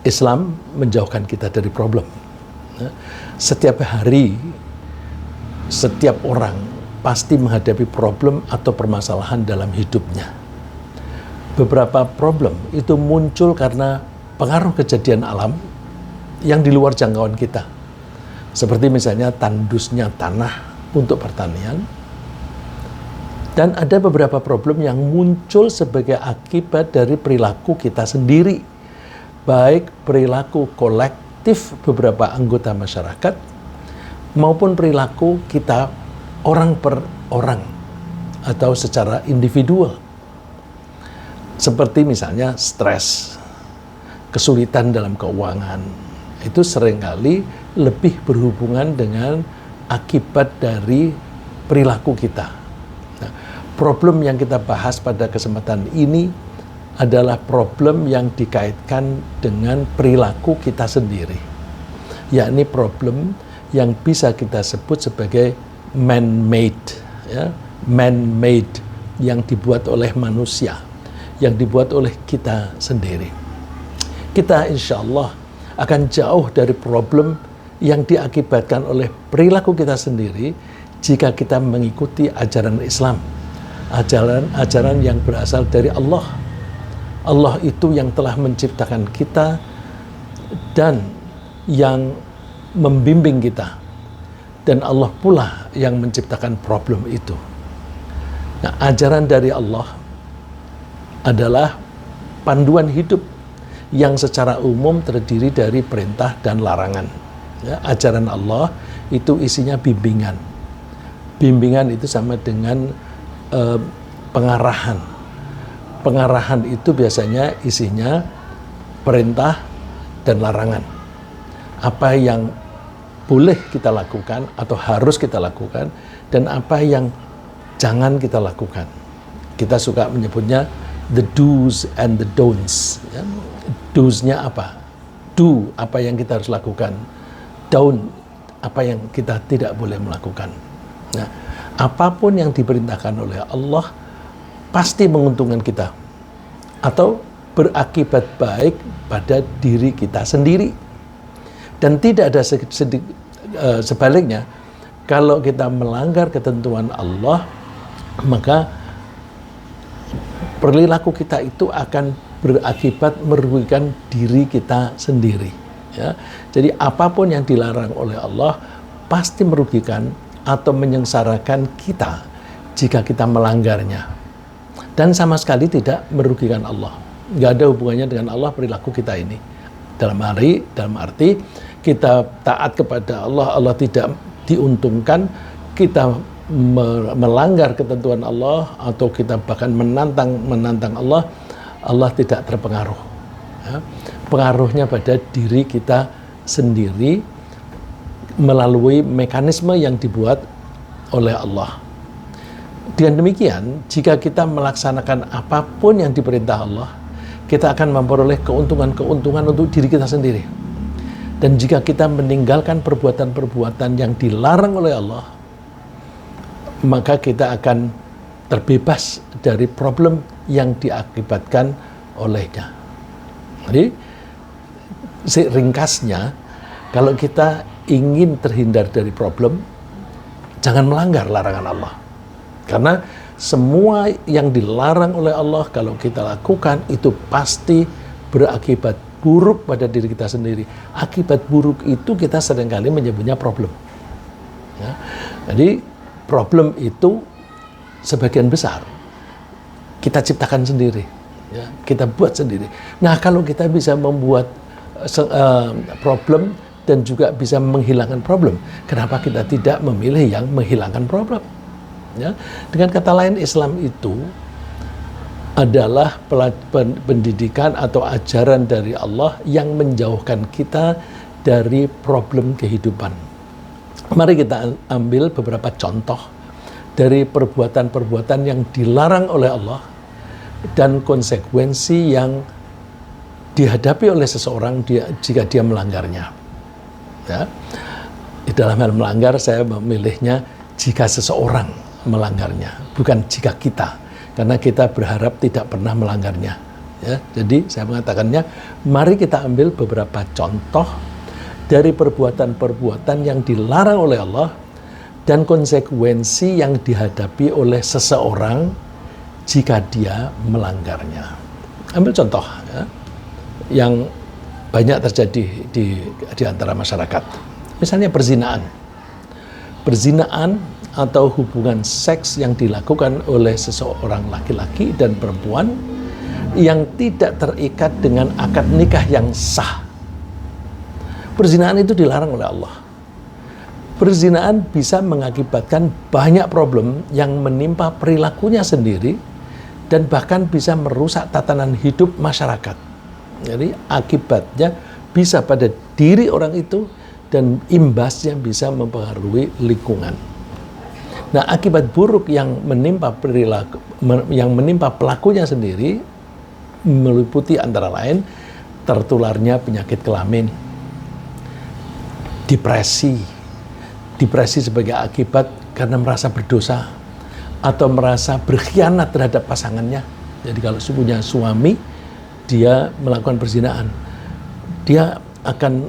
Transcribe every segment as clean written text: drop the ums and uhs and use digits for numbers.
Islam menjauhkan kita dari problem. Setiap hari, setiap orang pasti menghadapi problem atau permasalahan dalam hidupnya. Beberapa problem itu muncul karena pengaruh kejadian alam yang di luar jangkauan kita. Seperti misalnya tandusnya tanah untuk pertanian. Dan ada beberapa problem yang muncul sebagai akibat dari perilaku kita sendiri. Baik perilaku kolektif beberapa anggota masyarakat maupun perilaku kita orang per orang atau secara individual. Seperti misalnya stres, kesulitan dalam keuangan. Itu seringkali lebih berhubungan dengan akibat dari perilaku kita. Nah, problem yang kita bahas pada kesempatan ini adalah problem yang dikaitkan dengan perilaku kita sendiri, yakni problem yang bisa kita sebut sebagai man-made, ya, man-made yang dibuat oleh manusia, yang dibuat oleh kita sendiri. Kita insya Allah akan jauh dari problem yang diakibatkan oleh perilaku kita sendiri jika kita mengikuti ajaran Islam, ajaran yang berasal dari Allah. Allah itu yang telah menciptakan kita dan yang membimbing kita. Dan Allah pula yang menciptakan problem itu. Nah, ajaran dari Allah adalah panduan hidup yang secara umum terdiri dari perintah dan larangan. Ya, ajaran Allah itu isinya bimbingan. Bimbingan itu sama dengan pengarahan. Pengarahan itu biasanya isinya perintah dan larangan. Apa yang boleh kita lakukan atau harus kita lakukan, dan apa yang jangan kita lakukan. Kita suka menyebutnya the do's and the don'ts. Ya. Do's-nya apa? Do, apa yang kita harus lakukan. Don't, apa yang kita tidak boleh melakukan. Nah, apapun yang diperintahkan oleh Allah pasti menguntungkan kita atau berakibat baik pada diri kita sendiri. Dan tidak ada sebaliknya, kalau kita melanggar ketentuan Allah, maka perilaku kita itu akan berakibat merugikan diri kita sendiri. Ya. Jadi apapun yang dilarang oleh Allah pasti merugikan atau menyengsarakan kita jika kita melanggarnya. Dan sama sekali tidak merugikan Allah. Nggak ada hubungannya dengan Allah perilaku kita ini. Dalam arti kita taat kepada Allah, Allah tidak diuntungkan. Kita melanggar ketentuan Allah atau kita bahkan menantang Allah, Allah tidak terpengaruh. Ya. Pengaruhnya pada diri kita sendiri melalui mekanisme yang dibuat oleh Allah. Dengan demikian, jika kita melaksanakan apapun yang diperintah Allah, kita akan memperoleh keuntungan-keuntungan untuk diri kita sendiri. Dan jika kita meninggalkan perbuatan-perbuatan yang dilarang oleh Allah, maka kita akan terbebas dari problem yang diakibatkan olehnya. Jadi, ringkasnya, kalau kita ingin terhindar dari problem, jangan melanggar larangan Allah. Karena semua yang dilarang oleh Allah kalau kita lakukan itu pasti berakibat buruk pada diri kita sendiri. Akibat buruk itu kita seringkali menyebutnya problem. Ya. Jadi problem itu sebagian besar kita ciptakan sendiri, ya, kita buat sendiri. Nah, kalau kita bisa membuat problem dan juga bisa menghilangkan problem, kenapa kita tidak memilih yang menghilangkan problem? Ya. Dengan kata lain, Islam itu adalah pendidikan atau ajaran dari Allah yang menjauhkan kita dari problem kehidupan. Mari kita ambil beberapa contoh dari perbuatan-perbuatan yang dilarang oleh Allah dan konsekuensi yang dihadapi oleh seseorang jika dia melanggarnya. Ya. Di dalam hal melanggar, saya memilihnya jika seseorang melanggarnya, bukan jika kita, karena kita berharap tidak pernah melanggarnya. Ya, jadi saya mengatakannya, mari kita ambil beberapa contoh dari perbuatan-perbuatan yang dilarang oleh Allah dan konsekuensi yang dihadapi oleh seseorang jika dia melanggarnya. Ambil contoh ya, yang banyak terjadi di antara masyarakat. Misalnya perzinaan. Perzinaan atau hubungan seks yang dilakukan oleh seseorang laki-laki dan perempuan yang tidak terikat dengan akad nikah yang sah. Perzinaan itu dilarang oleh Allah. Perzinaan bisa mengakibatkan banyak problem yang menimpa perilakunya sendiri dan bahkan bisa merusak tatanan hidup masyarakat. Jadi akibatnya bisa pada diri orang itu dan imbasnya bisa mempengaruhi lingkungan. Nah, akibat buruk yang menimpa pelakunya sendiri meliputi antara lain tertularnya penyakit kelamin, depresi sebagai akibat karena merasa berdosa atau merasa berkhianat terhadap pasangannya. Jadi kalau punya suami, dia melakukan perzinaan, dia akan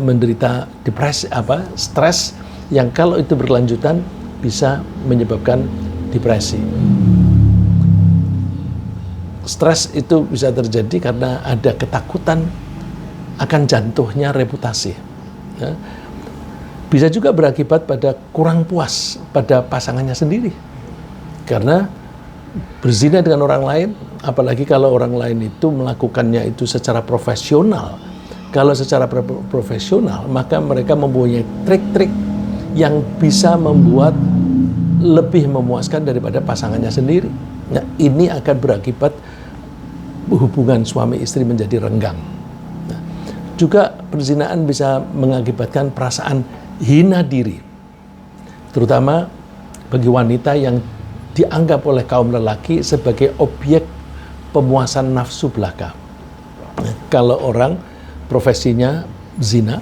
menderita depresi, stres yang kalau itu berkelanjutan bisa menyebabkan depresi. Stres itu bisa terjadi karena ada ketakutan akan jatuhnya reputasi. Ya. Bisa juga berakibat pada kurang puas pada pasangannya sendiri. Karena berzina dengan orang lain, apalagi kalau orang lain itu melakukannya itu secara profesional. Kalau secara profesional, maka mereka mempunyai trik-trik yang bisa membuat lebih memuaskan daripada pasangannya sendiri. Nah, ini akan berakibat hubungan suami istri menjadi renggang. Nah, juga perzinaan bisa mengakibatkan perasaan hina diri, terutama bagi wanita yang dianggap oleh kaum lelaki sebagai objek pemuasan nafsu belaka. Nah, kalau orang profesinya zina,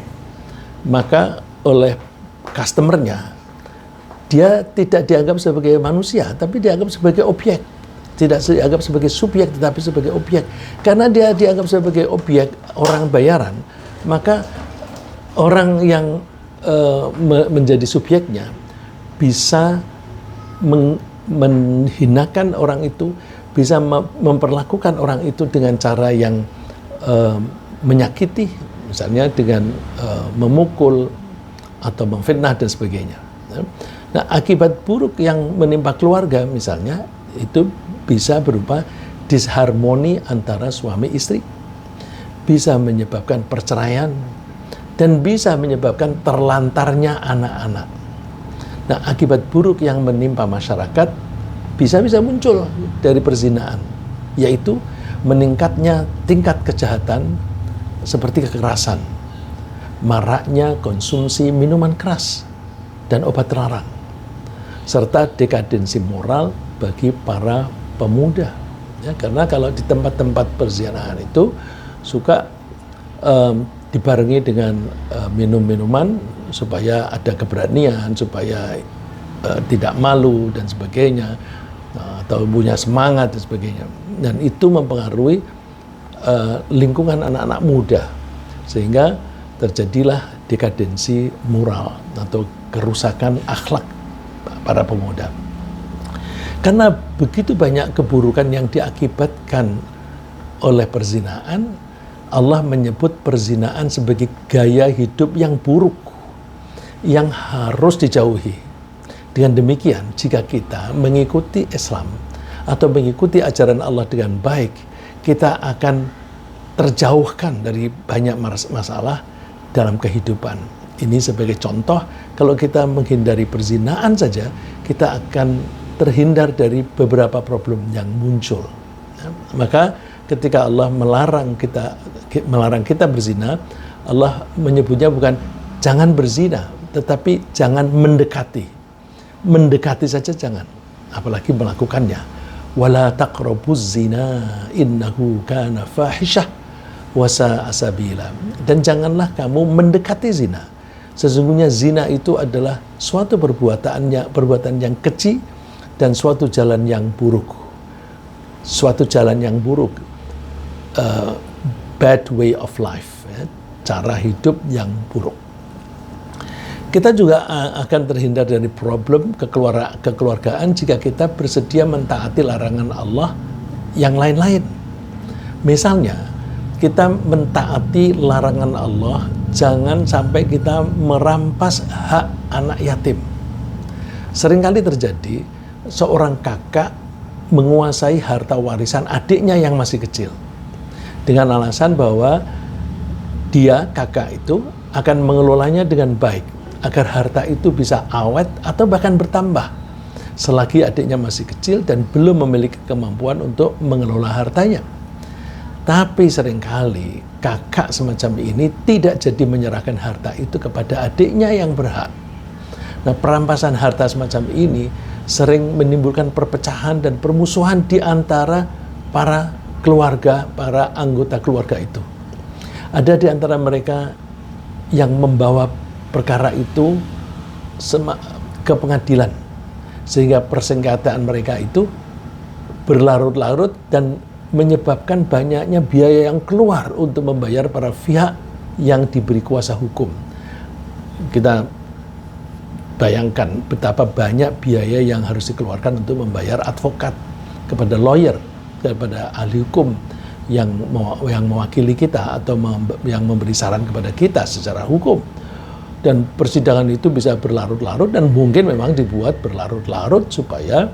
maka oleh customernya dia tidak dianggap sebagai manusia, tapi dianggap sebagai objek. Tidak dianggap sebagai subjek, tetapi sebagai objek. Karena dia dianggap sebagai objek orang bayaran, maka orang yang menjadi subjeknya bisa menghinakan orang itu, bisa memperlakukan orang itu dengan cara yang menyakiti, misalnya dengan memukul atau memfitnah dan sebagainya. Nah, akibat buruk yang menimpa keluarga misalnya itu bisa berupa disharmoni antara suami istri, bisa menyebabkan perceraian, dan bisa menyebabkan terlantarnya anak-anak. Nah, akibat buruk yang menimpa masyarakat bisa muncul dari perzinaan, yaitu meningkatnya tingkat kejahatan seperti kekerasan, maraknya konsumsi minuman keras dan obat terlarang, serta dekadensi moral bagi para pemuda. Ya, karena kalau di tempat-tempat perzinahan itu suka dibarengi dengan minum-minuman supaya ada keberanian, supaya tidak malu dan sebagainya, atau punya semangat dan sebagainya. Dan itu mempengaruhi lingkungan anak-anak muda, sehingga terjadilah dekadensi moral atau kerusakan akhlak para pemuda. Karena begitu banyak keburukan yang diakibatkan oleh perzinaan, Allah menyebut perzinaan sebagai gaya hidup yang buruk, yang harus dijauhi. Dengan demikian, jika kita mengikuti Islam atau mengikuti ajaran Allah dengan baik, kita akan terjauhkan dari banyak masalah dalam kehidupan. Ini sebagai contoh, kalau kita menghindari perzinaan saja, kita akan terhindar dari beberapa problem yang muncul. Maka ketika Allah melarang kita berzina, Allah menyebutnya bukan jangan berzina, tetapi jangan mendekati. Mendekati saja jangan, apalagi melakukannya. Wala taqrabuz zina innahu kana fahisyah wa sa'a sabila. Dan janganlah kamu mendekati zina. Sesungguhnya zina itu adalah suatu perbuatan yang keji dan suatu jalan yang buruk. Suatu jalan yang buruk. bad way of life, ya, cara hidup yang buruk. Kita juga akan terhindar dari problem kekeluargaan jika kita bersedia mentaati larangan Allah yang lain-lain. Misalnya, kita mentaati larangan Allah, jangan sampai kita merampas hak anak yatim. Seringkali terjadi seorang kakak menguasai harta warisan adiknya yang masih kecil dengan alasan bahwa dia, kakak itu, akan mengelolanya dengan baik agar harta itu bisa awet atau bahkan bertambah selagi adiknya masih kecil dan belum memiliki kemampuan untuk mengelola hartanya. Tapi seringkali kakak semacam ini tidak jadi menyerahkan harta itu kepada adiknya yang berhak. Nah, perampasan harta semacam ini sering menimbulkan perpecahan dan permusuhan di antara para keluarga, para anggota keluarga itu. Ada di antara mereka yang membawa perkara itu ke pengadilan, sehingga persengketaan mereka itu berlarut-larut dan menyebabkan banyaknya biaya yang keluar untuk membayar para pihak yang diberi kuasa hukum. Kita bayangkan betapa banyak biaya yang harus dikeluarkan untuk membayar advokat, kepada lawyer, kepada ahli hukum yang mewakili kita atau yang memberi saran kepada kita secara hukum. Dan persidangan itu bisa berlarut-larut dan mungkin memang dibuat berlarut-larut supaya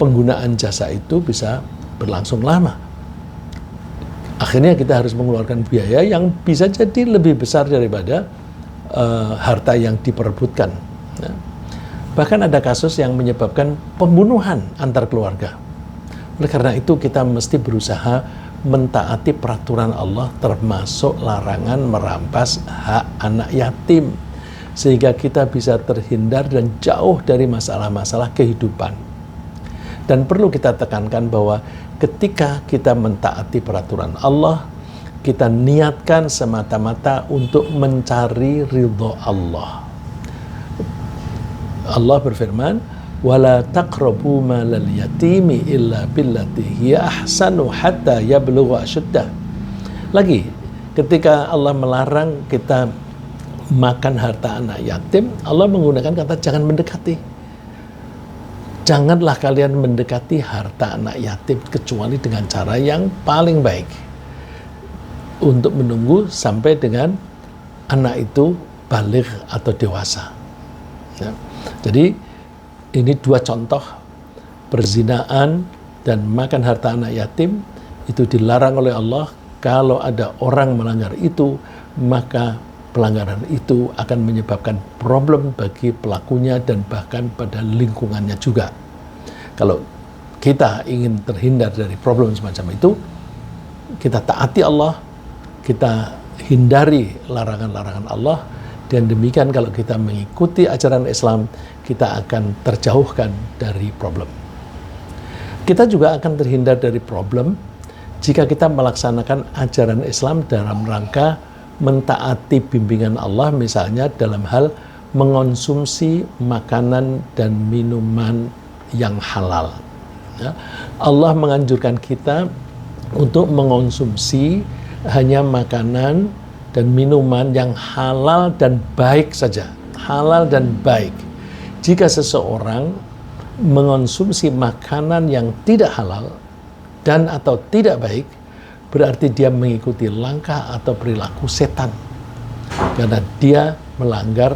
penggunaan jasa itu bisa berlangsung lama. Akhirnya kita harus mengeluarkan biaya yang bisa jadi lebih besar daripada harta yang diperebutkan. Ya. Bahkan ada kasus yang menyebabkan pembunuhan antar keluarga. Oleh karena itu kita mesti berusaha mentaati peraturan Allah, termasuk larangan merampas hak anak yatim, sehingga kita bisa terhindar dan jauh dari masalah-masalah kehidupan. Dan perlu kita tekankan bahwa ketika kita mentaati peraturan Allah, kita niatkan semata-mata untuk mencari ridho Allah. Allah berfirman, wala taqrabu malal yatimi illa billati hiya ahsanu hatta yablugha asyuddah. Lagi, ketika Allah melarang kita makan harta anak yatim, Allah menggunakan kata jangan mendekati. Janganlah kalian mendekati harta anak yatim kecuali dengan cara yang paling baik, untuk menunggu sampai dengan anak itu baligh atau dewasa. Ya. Jadi ini dua contoh, perzinaan dan makan harta anak yatim itu dilarang oleh Allah. Kalau ada orang melanggar itu, maka pelanggaran itu akan menyebabkan problem bagi pelakunya dan bahkan pada lingkungannya juga. Kalau kita ingin terhindar dari problem semacam itu, kita taati Allah, kita hindari larangan-larangan Allah, dan demikian kalau kita mengikuti ajaran Islam, kita akan terjauhkan dari problem. Kita juga akan terhindar dari problem jika kita melaksanakan ajaran Islam dalam rangka mentaati bimbingan Allah, misalnya dalam hal mengonsumsi makanan dan minuman yang halal. Ya. Allah menganjurkan kita untuk mengonsumsi hanya makanan dan minuman yang halal dan baik saja. Halal dan baik. Jika seseorang mengonsumsi makanan yang tidak halal dan atau tidak baik, berarti dia mengikuti langkah atau perilaku setan. Karena dia melanggar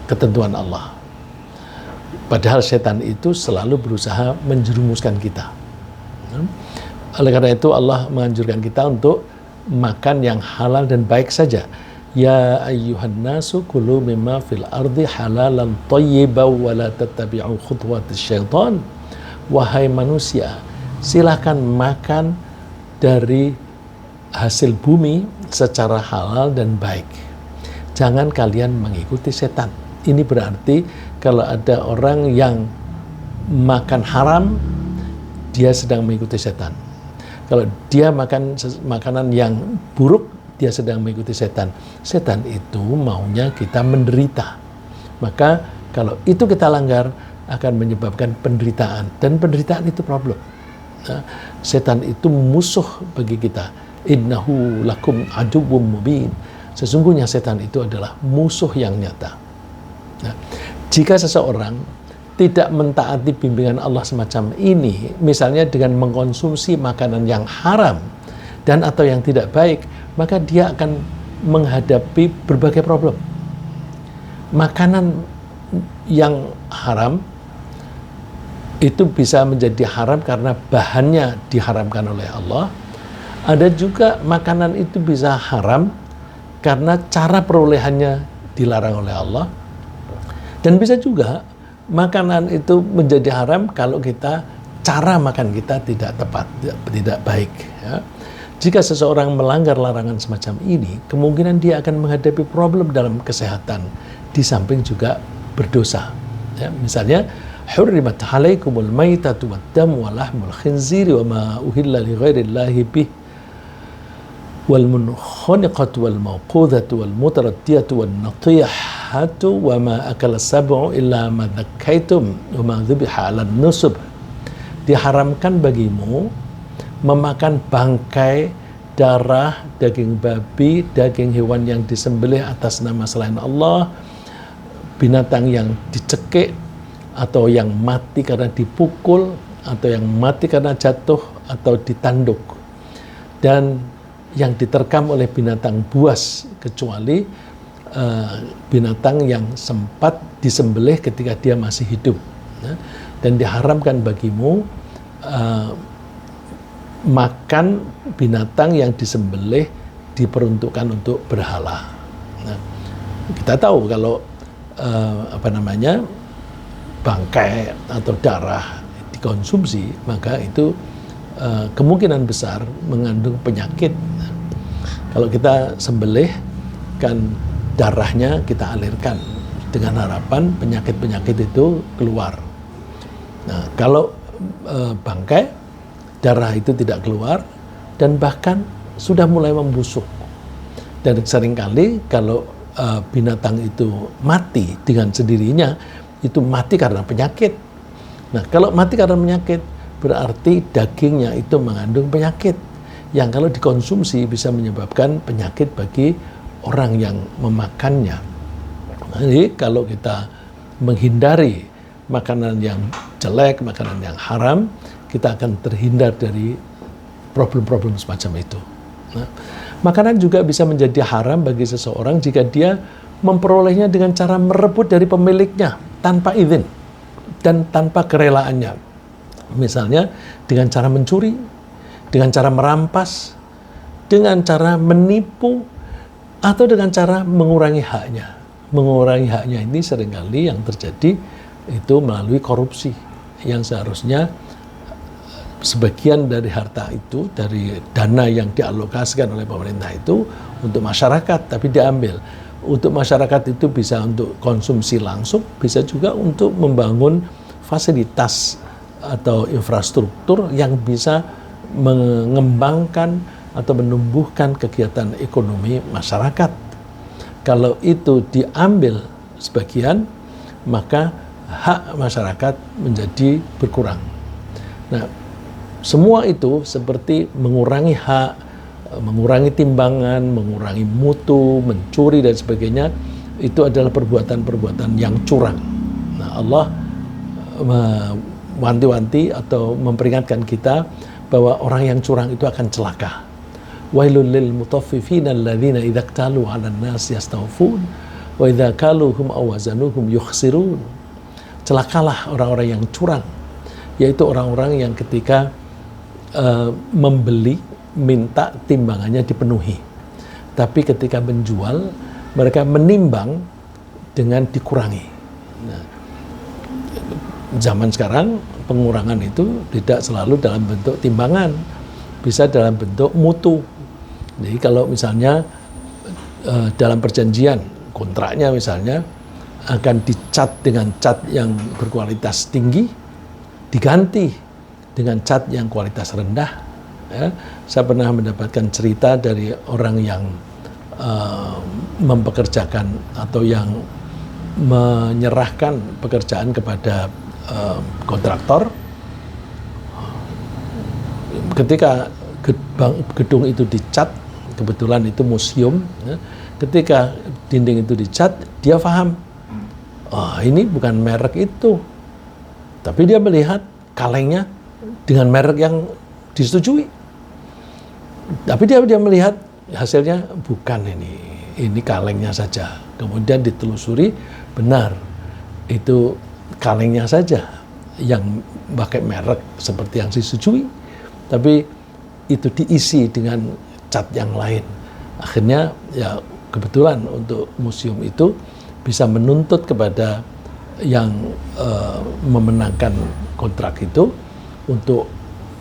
ketentuan Allah. Padahal setan itu selalu berusaha menjerumuskan kita. Oleh karena itu Allah menganjurkan kita untuk makan yang halal dan baik saja. Ya ayyuhan nasu kulu mimma fil ardi halalan thayyiban wa la tattabi'u khutuwatis syaitan. Wahai manusia, silakan makan dari hasil bumi secara halal dan baik. Jangan kalian mengikuti setan. Ini berarti kalau ada orang yang makan haram, dia sedang mengikuti setan. Kalau dia makan makanan yang buruk, dia sedang mengikuti setan. Setan itu maunya kita menderita. Maka kalau itu kita langgar, akan menyebabkan penderitaan. Dan penderitaan itu problem. Nah, setan itu musuh bagi kita. Innahu lakum aduwwum mubin. Sesungguhnya setan itu adalah musuh yang nyata. Nah, jika seseorang tidak mentaati bimbingan Allah semacam ini, misalnya dengan mengkonsumsi makanan yang haram dan atau yang tidak baik, maka dia akan menghadapi berbagai problem. Makanan yang haram itu bisa menjadi haram karena bahannya diharamkan oleh Allah. Ada juga makanan itu bisa haram karena cara perolehannya dilarang oleh Allah. Dan bisa juga makanan itu menjadi haram kalau cara makan kita tidak tepat, tidak baik. Ya. Jika seseorang melanggar larangan semacam ini, kemungkinan dia akan menghadapi problem dalam kesehatan, di samping juga berdosa. Ya, misalnya, حرمت عليكم الميتة والدم ولحم الخنزير وما أهل لغير الله به والمنخنقة والموقوذة والمتردية والنطيحة وما أكل السبع إلا ما ذكيتم وما ذبح على النصب. Diharamkan bagimu memakan bangkai, darah, daging babi, daging hewan yang disembelih atas nama selain Allah, binatang yang dicekik, atau yang mati karena dipukul, atau yang mati karena jatuh atau ditanduk, dan yang diterkam oleh binatang buas, kecuali binatang yang sempat disembelih ketika dia masih hidup. Dan diharamkan bagimu makan binatang yang disembelih diperuntukkan untuk berhala. Nah, kita tahu kalau bangkai atau darah dikonsumsi, maka itu kemungkinan besar mengandung penyakit. Kalau kita sembelih, kan darahnya kita alirkan dengan harapan penyakit-penyakit itu keluar. Nah, kalau bangkai, darah itu tidak keluar dan bahkan sudah mulai membusuk. Dan seringkali kalau binatang itu mati dengan sendirinya, itu mati karena penyakit. Nah, kalau mati karena penyakit, berarti dagingnya itu mengandung penyakit yang kalau dikonsumsi bisa menyebabkan penyakit bagi orang yang memakannya. Jadi kalau kita menghindari makanan yang jelek, makanan yang haram, kita akan terhindar dari problem-problem semacam itu. Nah, makanan juga bisa menjadi haram bagi seseorang jika dia memperolehnya dengan cara merebut dari pemiliknya tanpa izin dan tanpa kerelaannya. Misalnya dengan cara mencuri, dengan cara merampas, dengan cara menipu, atau dengan cara mengurangi haknya. Mengurangi haknya ini seringkali yang terjadi itu melalui korupsi, yang seharusnya sebagian dari harta itu, dari dana yang dialokasikan oleh pemerintah itu untuk masyarakat, tapi diambil. Untuk masyarakat itu bisa untuk konsumsi langsung, bisa juga untuk membangun fasilitas atau infrastruktur yang bisa mengembangkan atau menumbuhkan kegiatan ekonomi masyarakat. Kalau itu diambil sebagian, maka hak masyarakat menjadi berkurang. Nah, semua itu seperti mengurangi hak, mengurangi timbangan, mengurangi mutu, mencuri dan sebagainya, itu adalah perbuatan-perbuatan yang curang. Nah, Allah wanti-wanti atau memperingatkan kita bahwa orang yang curang itu akan celaka. Wailul lil mutaffifina alladzina idza iktalu 'alan nas yastawfun wa idza kaluhum aw wazanuhum yukhsirun. Celakalah orang-orang yang curang, yaitu orang-orang yang ketika membeli minta timbangannya dipenuhi, tapi ketika menjual mereka menimbang dengan dikurangi. Nah, zaman sekarang pengurangan itu tidak selalu dalam bentuk timbangan, bisa dalam bentuk mutu. Jadi kalau misalnya dalam perjanjian kontraknya misalnya akan dicat dengan cat yang berkualitas tinggi, diganti dengan cat yang kualitas rendah. Ya, saya pernah mendapatkan cerita dari orang yang mempekerjakan atau yang menyerahkan pekerjaan kepada kontraktor. ketika gedung itu dicat, kebetulan itu museum, ya, ketika dinding itu dicat, dia paham, oh ini bukan merek itu, tapi dia melihat kalengnya dengan merek yang disetujui, tapi dia melihat hasilnya bukan ini kalengnya saja. Kemudian ditelusuri, benar itu kalengnya saja yang pakai merek seperti yang disetujui, tapi itu diisi dengan cat yang lain. Akhirnya ya kebetulan untuk museum itu bisa menuntut kepada yang memenangkan kontrak itu untuk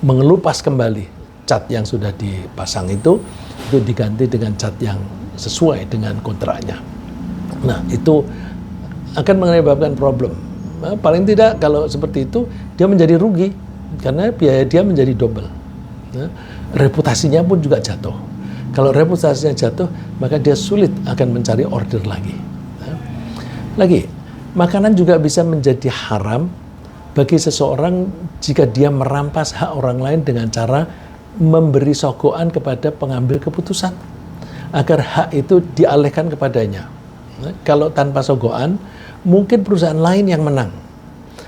mengelupas kembali cat yang sudah dipasang itu diganti dengan cat yang sesuai dengan kontraknya. Nah, itu akan menyebabkan problem. Nah, paling tidak kalau seperti itu dia menjadi rugi karena biaya dia menjadi double. Nah, reputasinya pun juga jatuh. Kalau reputasinya jatuh, maka dia sulit akan mencari order lagi. Nah, lagi, makanan juga bisa menjadi haram bagi seseorang jika dia merampas hak orang lain dengan cara memberi sogokan kepada pengambil keputusan agar hak itu dialihkan kepadanya. Nah, kalau tanpa sogokan, mungkin perusahaan lain yang menang.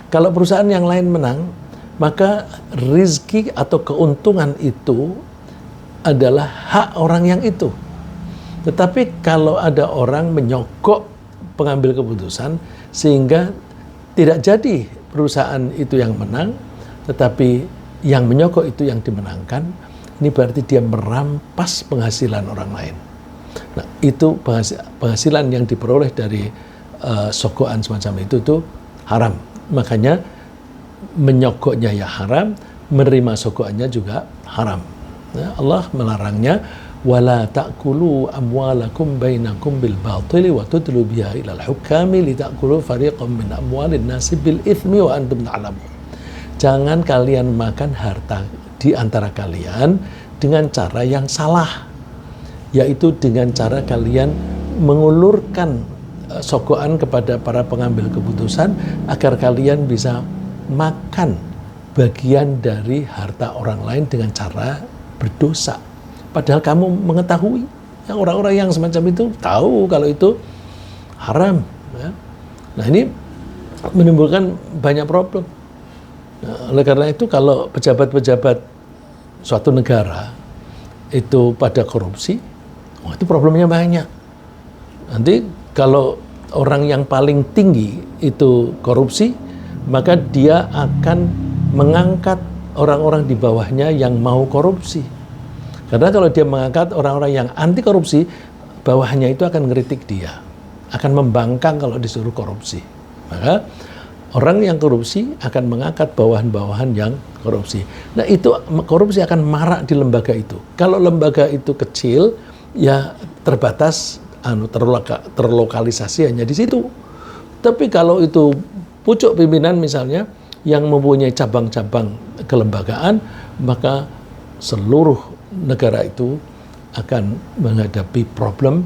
Kalau perusahaan yang lain menang, maka rizki atau keuntungan itu adalah hak orang yang itu. Tetapi kalau ada orang menyogok pengambil keputusan sehingga tidak jadi perusahaan itu yang menang, tetapi yang menyogok itu yang dimenangkan, ini berarti dia merampas penghasilan orang lain. Nah, itu penghasilan yang diperoleh dari sogokan semacam itu tuh haram. Makanya menyogoknya ya haram, menerima sogokannya juga haram. Nah, Allah melarangnya, wala ta'kulu amwalakum bainakum bil batili wa tudlu biha ilal hukami li ta'kulu fariqam min amwalin nasi bil ithmi wa antum ta'lamun. Jangan kalian makan harta di antara kalian dengan cara yang salah, yaitu dengan cara kalian mengulurkan sogokan kepada para pengambil keputusan agar kalian bisa makan bagian dari harta orang lain dengan cara berdosa. Padahal kamu mengetahui, ya, orang-orang yang semacam itu tahu kalau itu haram. Ya. Nah, ini menimbulkan banyak problem. Nah, oleh karena itu kalau pejabat-pejabat suatu negara itu pada korupsi, itu problemnya banyak. Nanti kalau orang yang paling tinggi itu korupsi, maka dia akan mengangkat orang-orang di bawahnya yang mau korupsi. Karena kalau dia mengangkat orang-orang yang anti korupsi, bawahnya itu akan ngeritik dia, akan membangkang kalau disuruh korupsi. Maka orang yang korupsi akan mengangkat bawahan-bawahan yang korupsi. Nah, itu korupsi akan marak di lembaga itu. Kalau lembaga itu kecil, ya terbatas, terlokalisasi hanya di situ. Tapi kalau itu pucuk pimpinan misalnya yang mempunyai cabang-cabang kelembagaan, maka seluruh negara itu akan menghadapi problem,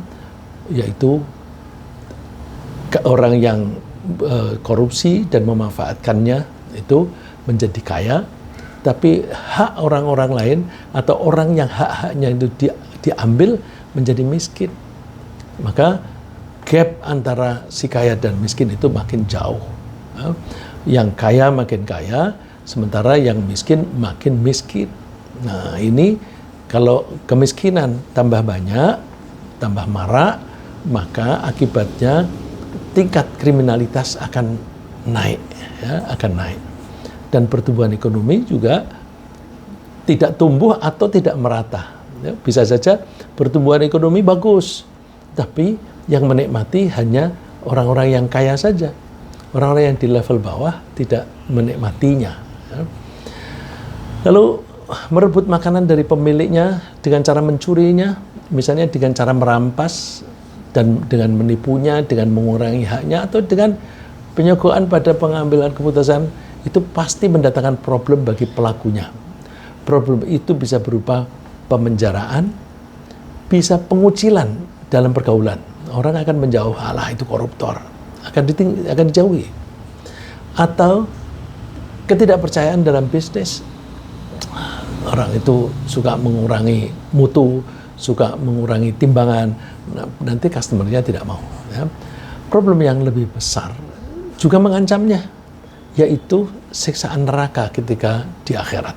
yaitu orang yang korupsi dan memanfaatkannya itu menjadi kaya, tapi hak orang-orang lain atau orang yang hak-haknya itu diambil menjadi miskin. Maka gap antara si kaya dan miskin itu makin jauh. Yang kaya makin kaya, sementara yang miskin makin miskin. Nah, ini kalau kemiskinan tambah banyak, tambah marak, maka akibatnya tingkat kriminalitas akan naik, ya, akan naik. Dan pertumbuhan ekonomi juga tidak tumbuh atau tidak merata. Ya, bisa saja pertumbuhan ekonomi bagus, tapi yang menikmati hanya orang-orang yang kaya saja. Orang-orang yang di level bawah tidak menikmatinya. Ya. Lalu merebut makanan dari pemiliknya dengan cara mencurinya, misalnya dengan cara merampas dan dengan menipunya, dengan mengurangi haknya, atau dengan penyogokan pada pengambilan keputusan, itu pasti mendatangkan problem bagi pelakunya. Problem itu bisa berupa pemenjaraan, bisa pengucilan dalam pergaulan. Orang akan menjauh, alah itu koruptor, akan dijauhi. Atau ketidakpercayaan dalam bisnis. Orang itu suka mengurangi mutu, suka mengurangi timbangan, nanti customernya tidak mau. Ya. Problem yang lebih besar juga mengancamnya, yaitu siksaan neraka ketika di akhirat.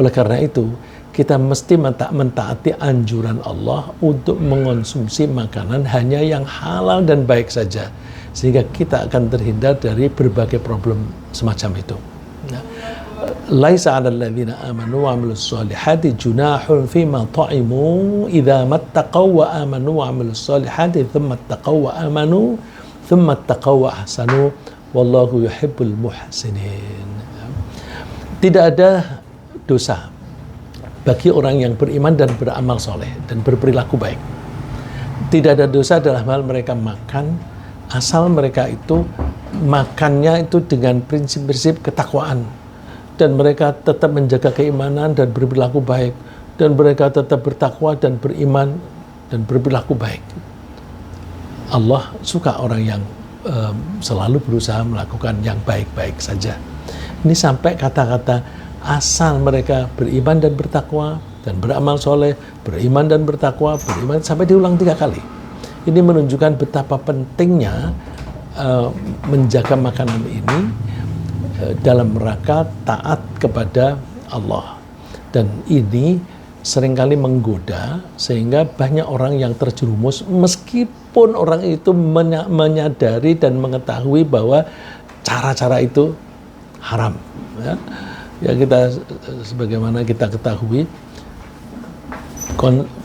Oleh karena itu, kita mesti mentaati anjuran Allah untuk mengonsumsi makanan hanya yang halal dan baik saja, sehingga kita akan terhindar dari berbagai problem semacam itu. Ya. Laisa 'alal ladzina amanu wa 'amilus solihati junahun fima ta'imu idza mattaqaw wa amanu wa 'amilus solihati tsumma taqaw wa amanu tsumma taqaw wa ahsanu wallahu yuhibbul muhsinin. Tidak ada dosa bagi orang yang beriman dan beramal soleh dan berperilaku baik. Tidak ada dosa dalam hal mereka makan, asal mereka itu makannya itu dengan prinsip-prinsip ketakwaan, dan mereka tetap menjaga keimanan dan berperilaku baik, dan mereka tetap bertakwa dan beriman dan berperilaku baik. Allah suka orang yang selalu berusaha melakukan yang baik-baik saja. Ini sampai kata-kata asal mereka beriman dan bertakwa dan beramal soleh, beriman dan bertakwa, beriman, sampai diulang 3 kali. Ini menunjukkan betapa pentingnya menjaga makanan ini dalam rangka taat kepada Allah. Dan ini seringkali menggoda sehingga banyak orang yang terjerumus meskipun orang itu menyadari dan mengetahui bahwa cara-cara itu haram. Ya. Ya, kita sebagaimana kita ketahui,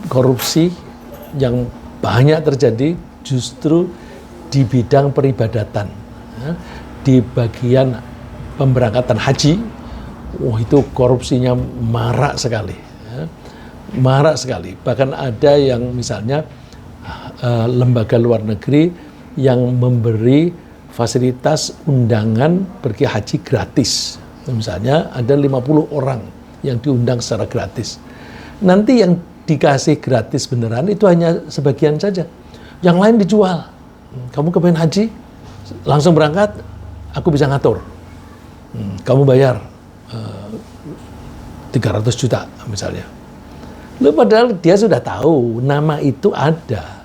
korupsi yang banyak terjadi justru di bidang peribadatan. Ya. Di bagian pemberangkatan haji, itu korupsinya marak sekali. Ya. Marak sekali. Bahkan ada yang misalnya lembaga luar negeri yang memberi fasilitas undangan pergi haji gratis. Misalnya ada 50 orang yang diundang secara gratis. Nanti yang dikasih gratis beneran itu hanya sebagian saja. Yang lain dijual. Kamu kepengen haji, langsung berangkat, aku bisa ngatur. Kamu bayar 300 juta misalnya. Lalu padahal dia sudah tahu nama itu ada.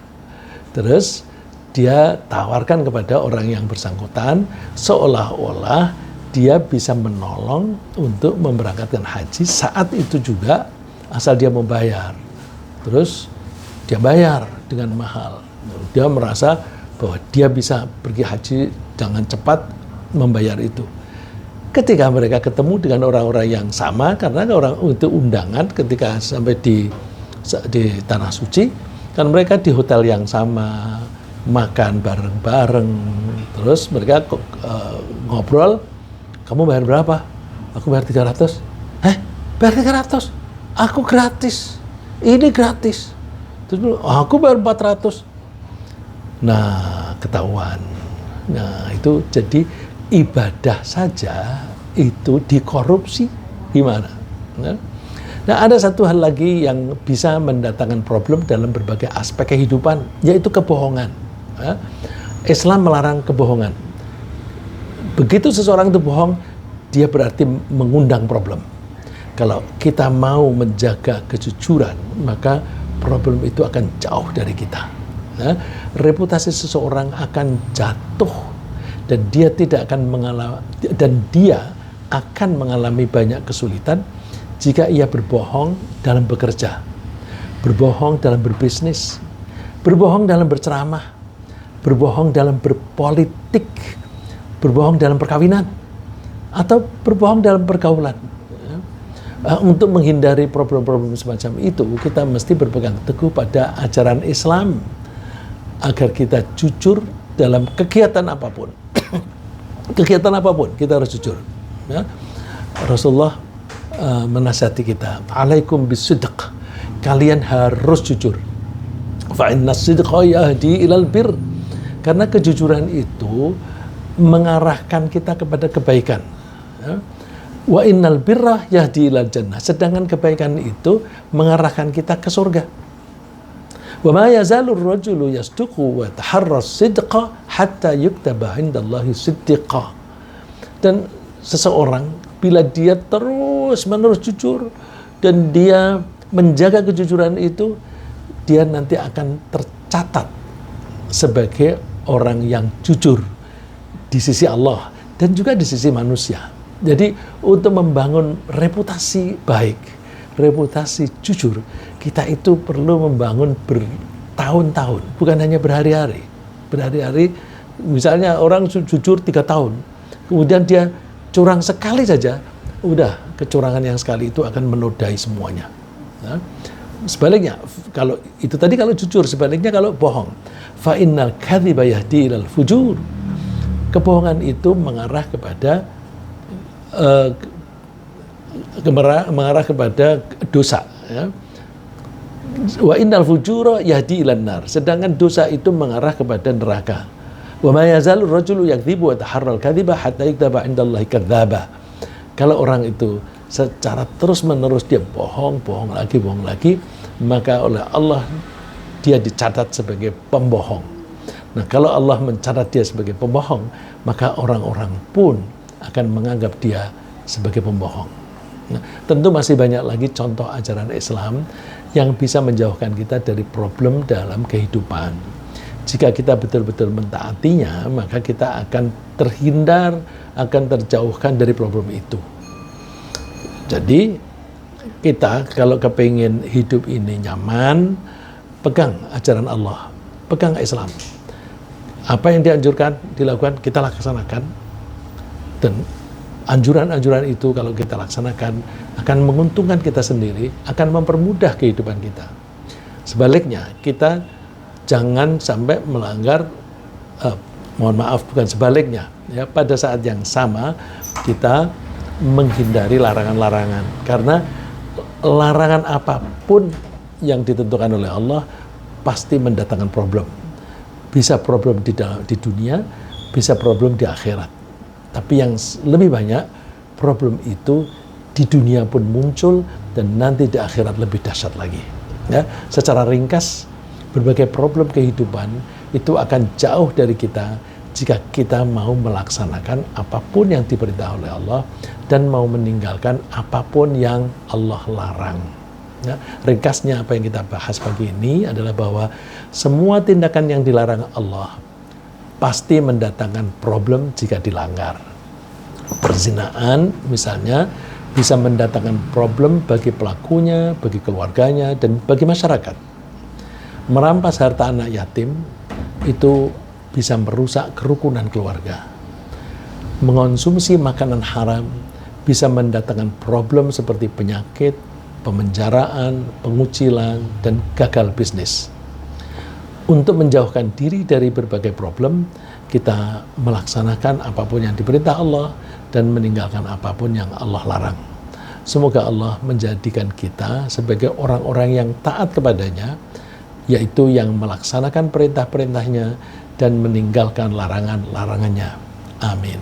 Terus dia tawarkan kepada orang yang bersangkutan seolah-olah dia bisa menolong untuk memberangkatkan haji saat itu juga, asal dia mau bayar. Terus dia bayar dengan mahal. Dia merasa bahwa dia bisa pergi haji dengan cepat membayar itu. Ketika mereka ketemu dengan orang-orang yang sama, karena orang untuk undangan ketika sampai di Tanah Suci, kan mereka di hotel yang sama, makan bareng-bareng. Terus mereka ngobrol, kamu bayar berapa? Aku bayar 300. Bayar 300? Aku gratis. Ini gratis. Terus aku bayar 400. Nah, ketahuan. Nah, itu jadi ibadah saja itu dikorupsi. Gimana? Nah, ada satu hal lagi yang bisa mendatangkan problem dalam berbagai aspek kehidupan, yaitu kebohongan. Islam melarang kebohongan. Begitu seseorang itu bohong, dia berarti mengundang problem. Kalau kita mau menjaga kejujuran, maka problem itu akan jauh dari kita. Reputasi seseorang akan jatuh, dan dia akan mengalami banyak kesulitan jika ia berbohong dalam bekerja, berbohong dalam berbisnis, berbohong dalam berceramah, berbohong dalam berpolitik, berbohong dalam perkawinan, atau berbohong dalam pergaulan. Untuk menghindari problem-problem semacam itu, kita mesti berpegang teguh pada ajaran Islam agar kita jujur dalam kegiatan apapun. Kegiatan apapun kita harus jujur. Ya. Rasulullah menasihati kita, alaikum bisidq, kalian harus jujur. Fa inna sidqa yahdi ilal bir, karena kejujuran itu mengarahkan kita kepada kebaikan. Ya. Wa innal birra yahdi ilal jannah, sedangkan kebaikan itu mengarahkan kita ke surga. Wa ma yazalur rajulu yasduqu wa taharras sidqa hatta yuktaba 'indallahi siddiqa. Dan seseorang bila dia terus-menerus jujur, dan dia menjaga kejujuran itu, dia nanti akan tercatat sebagai orang yang jujur di sisi Allah dan juga di sisi manusia. Jadi untuk membangun reputasi baik, reputasi jujur, kita itu perlu membangun bertahun-tahun, bukan hanya berhari-hari. Berhari-hari, misalnya orang jujur 3 tahun, kemudian dia curang sekali saja, udah kecurangan yang sekali itu akan menodai semuanya. Nah, sebaliknya, kalau itu tadi kalau jujur, sebaliknya kalau bohong, fa innal kadhiba yahdi ilal fujur. Kebohongan itu mengarah kepada mengarah kepada dosa, ya. Wa innal fujura yahdi ilan nar. Sedangkan dosa itu mengarah kepada neraka. Wa ma yazalu rajulu yakdzibu wa taharral kadhiba hatta yuktaba indallahi kadzdzaba. Kalau orang itu secara terus-menerus dia bohong lagi, maka oleh Allah dia dicatat sebagai pembohong. Nah, kalau Allah mencatat dia sebagai pembohong, maka orang-orang pun akan menganggap dia sebagai pembohong. Nah, tentu masih banyak lagi contoh ajaran Islam yang bisa menjauhkan kita dari problem dalam kehidupan. Jika kita betul-betul mentaatinya, maka kita akan terhindar, akan terjauhkan dari problem itu. Jadi kita kalau kepingin hidup ini nyaman, pegang ajaran Allah, pegang Islam. Apa yang dianjurkan, dilakukan, kita laksanakan. Dan anjuran-anjuran itu kalau kita laksanakan akan menguntungkan kita sendiri, akan mempermudah kehidupan kita. Sebaliknya, kita jangan sampai melanggar, mohon maaf, bukan sebaliknya. Ya, pada saat yang sama, kita menghindari larangan-larangan, karena larangan apapun yang ditentukan oleh Allah pasti mendatangkan problem. Bisa problem di dunia, bisa problem di akhirat. Tapi yang lebih banyak problem itu di dunia pun muncul dan nanti di akhirat lebih dahsyat lagi. Ya, secara ringkas, berbagai problem kehidupan itu akan jauh dari kita jika kita mau melaksanakan apapun yang diperintah oleh Allah dan mau meninggalkan apapun yang Allah larang. Ya, ringkasnya apa yang kita bahas pagi ini adalah bahwa semua tindakan yang dilarang Allah pasti mendatangkan problem jika dilanggar. Perzinaan misalnya bisa mendatangkan problem bagi pelakunya, bagi keluarganya, dan bagi masyarakat. Merampas harta anak yatim itu bisa merusak kerukunan keluarga. Mengonsumsi makanan haram bisa mendatangkan problem seperti penyakit, pemenjaraan, pengucilan, dan gagal bisnis. Untuk menjauhkan diri dari berbagai problem, kita melaksanakan apapun yang diperintah Allah dan meninggalkan apapun yang Allah larang. Semoga Allah menjadikan kita sebagai orang-orang yang taat kepadanya, yaitu yang melaksanakan perintah-perintahnya dan meninggalkan larangan-larangannya. Amin.